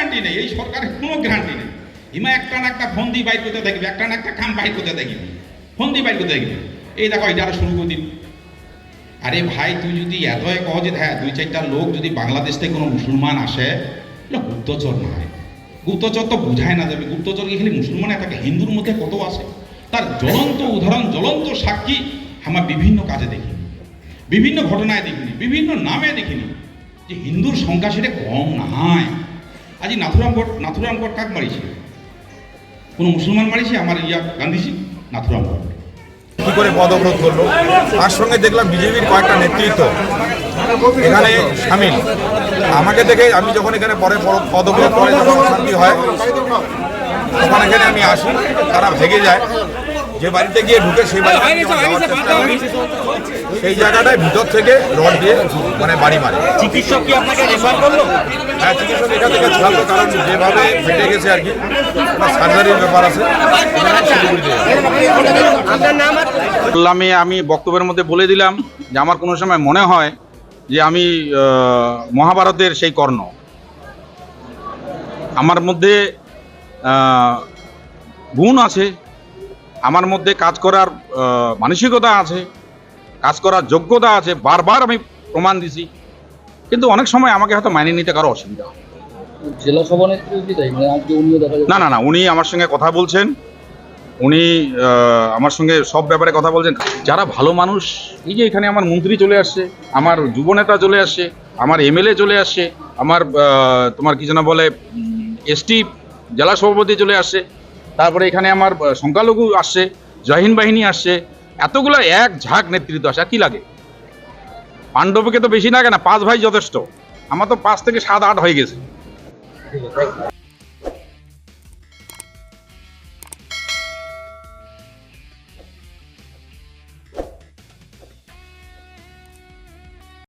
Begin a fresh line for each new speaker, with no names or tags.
Guarantee নেই, এই সরকারের কোনো গ্যারান্টি নেই। ইমা একটা না একটা ফন্দি বাইর করতে দেখবে, একটা না একটা কাম বাইর করতে দেখবি, ফন্দি বাইর করতে দেখবি। এই দেখো এটা আরো শুরু করে দিন। আরে ভাই তুই যদি এতই কহ যে হ্যাঁ 2-4টা লোক যদি বাংলাদেশ থেকে কোনো মুসলমান আসে, এটা গুপ্তচর নয়। গুপ্তচর তো বোঝায় না যাবে, গুপ্তচর এখানে মুসলমান থাকে, হিন্দুর মধ্যে কত আছে তার জ্বলন্ত উদাহরণ, জ্বলন্ত সাক্ষী আমরা বিভিন্ন কাজে দেখিনি, বিভিন্ন ঘটনায় দেখিনি, বিভিন্ন নামে দেখিনি যে হিন্দুর সংখ্যা সেটা কম নাই। আজি নাথুরামগড় কাক মারিছে? কোনো মুসলমান মারিছে? আমার গান্ধীজি নাথুরামগড়।
কি করে পদ অবরোধ করলো? তার সঙ্গে দেখলাম বিজেপির কয়েকটা নেতৃত্ব এখানে সামিল। আমাকে দেখে আমি যখন এখানে পরে পদ অবরোধ করে যখন অশান্তি হয় তখন এখানে আমি আসি, তারা ভেগে যায়। যে বাড়িতে গিয়ে ঢুকে সেই বাড়িতে যাওয়ার চেষ্টা করি, সেই জায়গাটায় ভিতর থেকে রড দিয়ে মানে বাড়ি মারে।
চিকিৎসক কি আপনাকে রেফার করলো?
হ্যাঁ, চিকিৎসক এখান থেকে ছাড়লো, কারণ যেভাবে ফেটে গেছে আর কি, সার্জারির ব্যাপার আছে।
আমি বক্তব্যের মধ্যে বলে দিলাম যে আমার কোনো সময় মনে হয় যে আমি মহাভারতের সেই কর্ণ, আমার মধ্যে গুণ আছে, আমার মধ্যে কাজ করার মানসিকতা আছে, কাজ করার যোগ্যতা আছে, বারবার আমি প্রমাণ দিছি। কিন্তু অনেক সময় আমাকে হয়তো মানিয়ে নিতে কারো অসুবিধা হয়।
জেলা সভানেত্রী তাই মানে আজকে উনিও দেখা যাচ্ছে।
না, উনি আমার সঙ্গে কথা বলছেন, উনি আমার সঙ্গে সব ব্যাপারে কথা বলছেন। যারা ভালো মানুষ, এই যে এখানে আমার মন্ত্রী চলে আসছে, আমার যুবনেতা চলে আসছে, আমার এমএলএ চলে আসছে, আমার তোমার কি যেন বলে এসটি জেলা সভাপতি চলে আসছে, তারপরে এখানে আমার সংখ্যালঘু আসছে, জয়হিন্দ বাহিনী আসছে, এতগুলো এক ঝাঁক নেতৃত্ব আসে। আর কি লাগে? পাণ্ডবকে তো বেশি লাগে না, 5 ভাই যথেষ্ট। আমার তো 5 থেকে 7-8 হয়ে গেছে।